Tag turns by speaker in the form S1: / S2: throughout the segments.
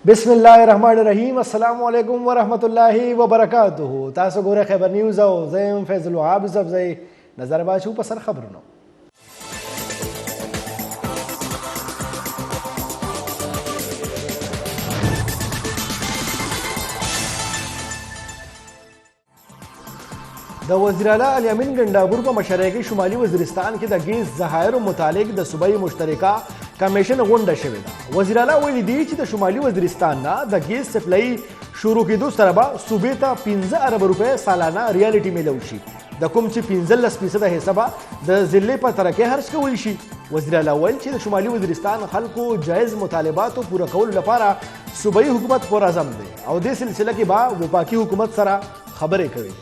S1: बिस्मिल्लाहिर्रहमानिर्रहीम अस्सलाम वालेकुम वरहमतुल्लाहि वबरकातुहू تاسو ګوره خبر نیوز او زم فیض الوهاب زبزی نظر باشو په سر خبرونو. د وزیر اعلی الیمین ګندابور په مشرۍ کې شمالي وزیرستان کې د ګیس ذخایر متعلق د صوبایي مشترکه کمیشن غونډه شوې ده. وزیر اعلی ویلي دی چې د شمالي وزیرستان نه د ګیس سپلای شروع کېدو سره به صوبې ته 15 ارب روپۍ سالانه ریالټي میلو شي، د کوم چې 15% حصه به د ضلع په ترکه خرج کولی شي. وزیر اعلی ویل چې د شمالي وزیرستان خلکو جایز مطالباتو پوره کولو لپاره صوبایي حکومت پرعزم دی او دې سلسله کې به وفاقي حکومت سره خبرې کوي.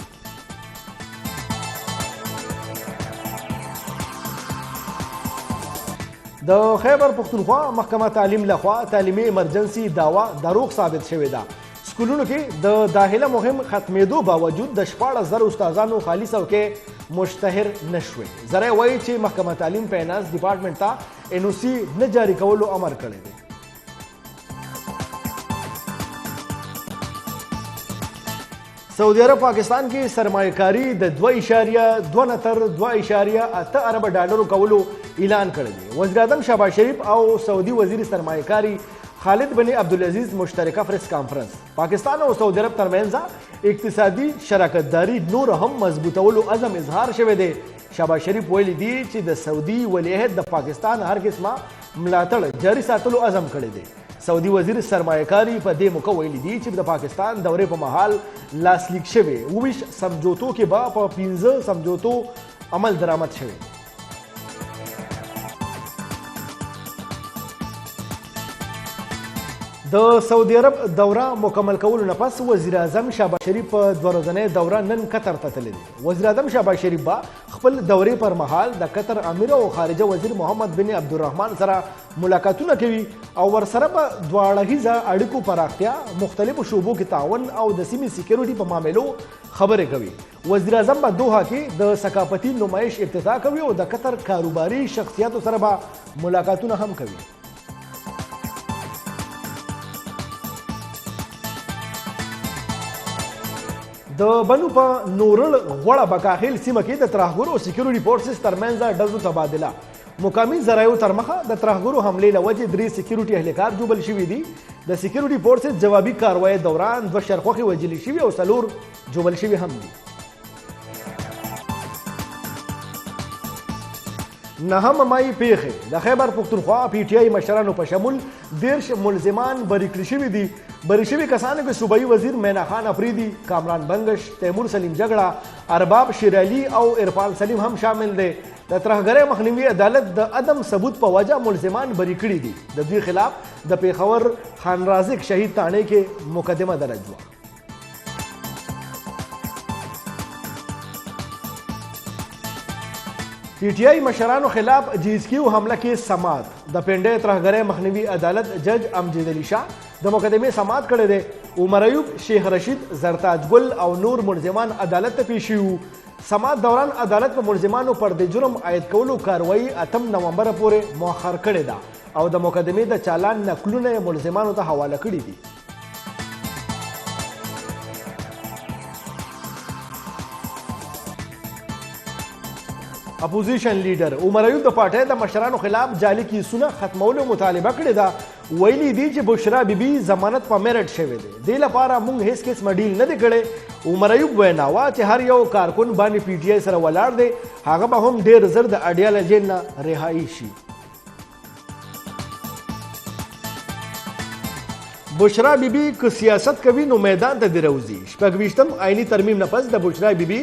S1: د خیبر پختونخوا محکمه تعلیم لخوا تعلیمي ایمرجنسي داوا دروغ ثابت شوې ده. سکولونو کې د داخله مهم ختمېدو باوجود د 14,000 استادانو خالي څوکۍ مشتهر نشوې. زره وایي چې محکمه تعلیم فینانس ډپارټمنټ ته NOC نه جاري کولو امر کړی دی. سعودي عرب پاکستان کې سرمایه‌کاري د 2.2 تر 2.8 ارب ډالرو کولو اعلان کړی دی. وزیر اعظم شهباز شریف او سعودي وزیر سرمایه‌کاري خالد بن عبدالعزیز مشترکه پریس کانفرنس پاکستان او سعودي عرب ترمنځ اقتصادي شراکتداري نور هم مضبوطولو عزم اظهار شوی دی. شهباز شریف ویلي دی چې د سعودي ولیعهد د پاکستان هر قسمه ملاتړ جاري ساتلو عزم کړی دی. سعودي وزیر سرمایه‌کاري په دې موقع ویلي دی چې د پاکستان دورې په مهال لاسلیک شوی 29 سمجوتو کې به په 15 سمجوتو عمل درآمد شوی. د سعودي عرب دوره مکمل کولو نه پس وزیر اعظم شهباز شریف په 2 ورځنۍ دوره نن قطر ته تللی دی. وزیر اعظم شهباز شریف به خپل دورې پر مهال د قطر امیر او خارجه وزیر محمد بن عبدالرحمن سره ملاقاتونه کوي او ورسره به دواړه اړیکو پراختیا، مختلفو شعبو کې تعاون او د سیمې سکیورټي په معاملو خبرې کوي. وزیر اعظم به دوحه کې د ثقافتي نمایش افتتاح کوي او د قطر کاروباري شخصیاتو سره به ملاقاتونه هم کوي. د بنو په نورل غوړه بکاخیل سیمه کې د ترهګرو او سکیورټي فورسز ترمنځ ډزو تبادله. مقامي ذرایعو تر مخه د ترهګرو حملې له وجې 3 سکیورټي اهلکار جوبل شوي دي. د سکیورټي فورسز جوابي کاروایي دوران 2 شرخوخې وژلې شوي او 4 جوبل شوي هم دي. نهم مای پیښې د خیبر پختونخوا PTI مشرانو په شمول 10 ملزمان بری کړي شوي دي. بری شوي کسانو کې صوبایي وزیر مینا خان افریدي، کامران بنگش، تیمور سلیم جګړه، ارباب شیر علي او عرفان سلیم هم شامل دي. د ترهګرۍ مخنیوي عدالت د عدم ثبوت په وجه ملزمان بری کړي دي. د دوی خلاف د پیښور خان رازق شهید تانې کې مقدمه درج وه. PTI مشرانو خلاف GSQ حمله کې سماعت. د پنډۍ ترهګرۍ مخنیوي عدالت جج امجد علي شاه د مقدمې سماعت کړی دی. عمر ایوب، شیخ رشید، زرتاج ګل او نور ملزمان عدالت ته پیش شوي وو. سماعت دوران عدالت په ملزمانو پر د جرم عاید کولو کاروایي 8 نومبر پورې مؤخر کړې ده او د مقدمې د چالان نقلونه یې ملزمانو ته حواله کړي دي. اپوزیشن لیډر عمر ایوب د پارټۍ د مشرانو خلاف جعلي کیسونه ختمولو مطالبه کړې ده. ویلي دي چې بشرا بیبي ضمانت په میرټ شوی دی. دې لپاره موږ هیڅ قسمه ډیل نه دی کړی. عمر ایوب ویناوه چې هر یو کارکون باندې PTI سره ولاړ دی، هغه به هم ډیر زر د اډیاله جیل نه رهایی شي. بشرا بیبي که سیاست کوي نو میدان ته دی روزي. 26م آئینی ترمیم نه پس د بشرا بیبي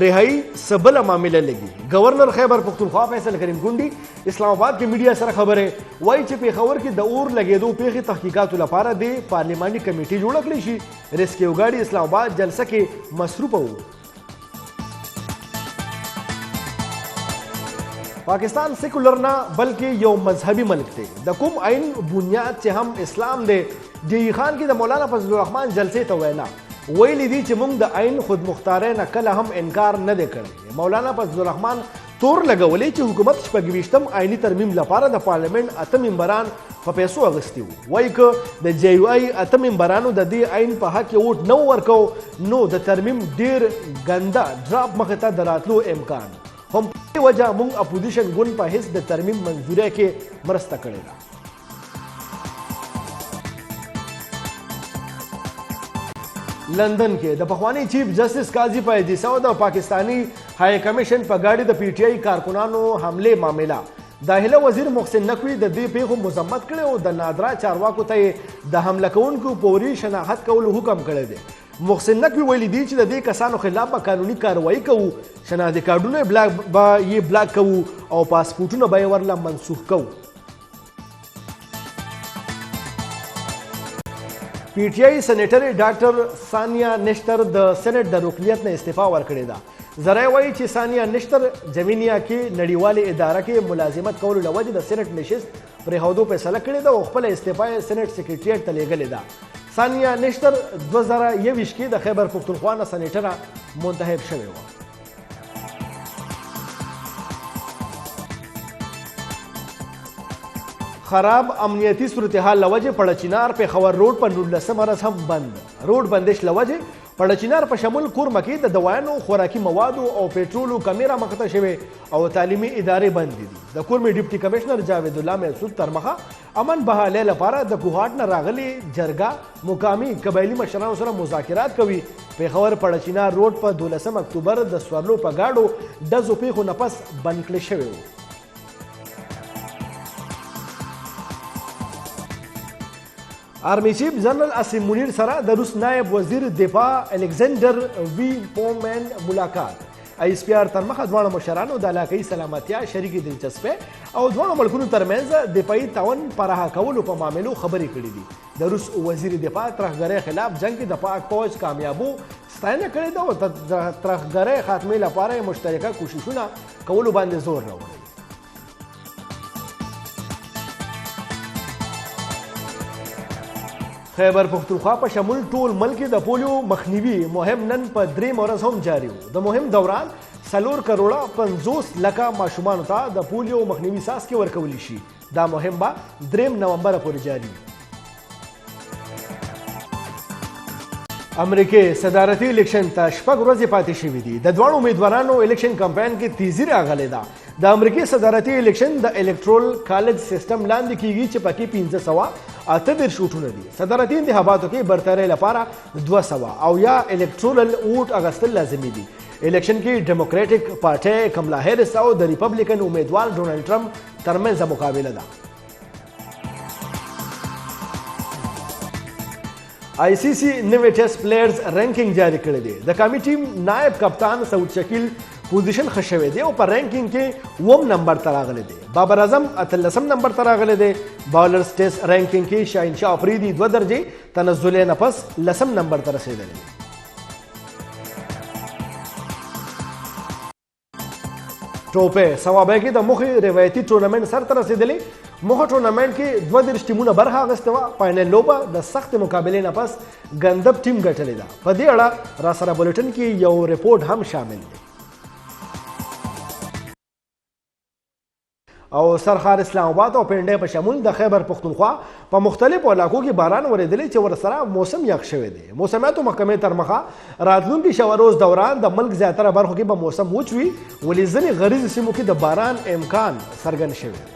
S1: رهایی سبله معامله لګي. گورنر خیبر پختونخوا فیصل کریم ګونډي اسلام آباد کې میډیا سره خبره وایي چې پیښور کې د اور لګېدو پیښې تحقیقاتو لپاره د پارلماني کمیټې جوړه کړې شي. ریسکیو ګاډي اسلام آباد جلسه کې مصروفه وو. پاکستان سیکولر نه بلکې یو مذهبي ملک دی. د کوم عین بنیاد چې هم اسلام دی. ډي خان کې د مولانا فضل الرحمن جلسې ته وینا ویلي دي چې موږ د عین خود مختارۍ نه کله هم انکار نه دی کړی. مولانا فضل الرحمن تور لګولې چې حکومت 26م آئینی ترمیم لپاره د پارلیمنت 8 ممبران په پیسو اغستی وو. وایي که د جی یو آی 8 ممبرانو د دې عین په حق کې ووټ نه ورکو نو د ترمیم ډیر ګنده ډراپ مخې ته د راتلو امکان هم په دې وجه موږ اپوزیشن ګوند په هیڅ د ترمیم منظورۍ کې مرسته کړې ده. لندن کې د پخوانی چیف جسټس قاضي فیض سعود او پاکستانی های کمیشن په ګاډي د پی ټی آی کارکونانو حمله معامله داخله وزیر محسن نقوی د دې پیښو مذمت کړی او د نادرا چارواکو ته د حمله کوونکو فوري شناخت کولو حکم کړی دی. محسن نقوی ویلي دی چې د دې کسانو خلاف به قانوني کاروایی کوو، شناختی کارډونه به بلاک کوو او پاسپورټونه به یې ورله منسوخ کوو. پی ټی آی سینیټر ډاکټر ثانیه نشتر د سېنات د رکنیت نه استعفا ورکړې ده. ذرایع وایي چې ثانیه نشتر جمینیا کې نړیوالې اداره کې ملازمت کولو له وجې د سېنات نشست پرېښودو فیصله کړې ده او خپله استعفا یې سېنات سکریټریټ ته لیږلې ده. ثانیه نشتر 2021 کې د خیبر پښتونخوا نه سینیټره منتخب شوې وه. خراب امنیتی صورتحال لوجه پړچینار پېښور روډ په 19 ورځ هم بند. روډ بندش لوجه پړچینار په شمول کورمه کې د دوایانو خوراکي موادو او پېټرولو کمې رامخته شوې او تعلیمي ادارې بندې دي. د کورمې ډیپټي کمشنر جاوید الله محسود تر مخه امن بحالۍ لپاره د کوهاټ نه راغلي جرګه مقامي قبایلي مشرانو سره مذاکرات کوي. پېښور پړچینار روډ په 12 اکتوبر د سوارلو په ګاډو ډزو پیښو نه پس بند کړی شوی و. آرمی چیف جنرال اسیم منیر سره د روس نائب وزیر دفاع الکساندر وی پومن ملاقات. ایس پی آر تر مخه دواړو مشرانو د علاقايي سلامتیا شریکې دلچسپۍ او دواړو ملکونو ترمنځ دفاعي تعاون پراخه کولو په معاملو خبرې کړې دي. د روس وزیر دفاع ترهګرۍ خلاف جنگ کې د پاک فوج کامیابو ستاینه کړې ده او د ترهګرۍ خاتمې لپاره مشترکه کوششونه کولو باندې زور راوړی. خیبر پښتونخوا په شمول ټول ملک د پولیو مخنیوي مهم نن په 3 ورځ هم جاری و. د مهم دوران 4 کروڑه 50 لکه ماشومانو ته د پولیو مخنیوي څاڅکي ورکولی شي. دا مهم به 3 نومبر پورې جاری وي. امریکای صدارتي الیکشن ته 6 ورځې پاتې شوې دي. د دوه امیدوارانو الیکشن کمپاین کې تیزی راغلې ده. د امریکای صدارتي الیکشن د الکترول کالج سیستم لاندې کیږي چې پکې 1508 شوټونه دي. صدارتي انتخاباتو کې برترۍ لپاره 200 او یا الکترول ووټ اغستل لازمي دي. الیکشن کې ډیموکراټک پارټي کملا هیرس او د ریپبلیکن امیدوار ډونالډ ټرمپ ترمنځ مقابله ده. آئی سی سی نوې ټیسټ پلیئرز رینکینګ جاری کړی دی. د قومي ټیم نائب کپتان سعود شکیل پوزیشن ښه شوی دی او په رینکینګ کې 9 نمبر ته راغلی دی. بابر اعظم 13 نمبر ته راغلی دی. بالرز ټیسټ رینکینګ کې شاهین شاه افریدي 2 درجې تنزل نه پس 10 نمبر ته رسیدلی دی. ټوپه سوابه کې د مخې روایتي ټورنمنټ سر ته رسیدلی. مخه ټورنمنټ کې 2 ټیمونه برخه اخیسته وه. فاینل لوبه د سخت مقابلې نه پس ګندب ټیم ګټلې ده. په دې اړه را سره بولټن کې یو رپورټ هم شامل دی. او سرخار اسلام آباد او پنډۍ په شمول د خیبر پښتونخوا په مختلفو علاقو کې باران ورېدلی چې ورسره موسم یخ شوی دی. موسمیاتو محکمې تر مخه راتلونکي شپه روز دوران د ملک زیاتره برخو کې به موسم وچ وي ولې ځینې غریزو سیمو کې د باران امکان څرګند شوی دی.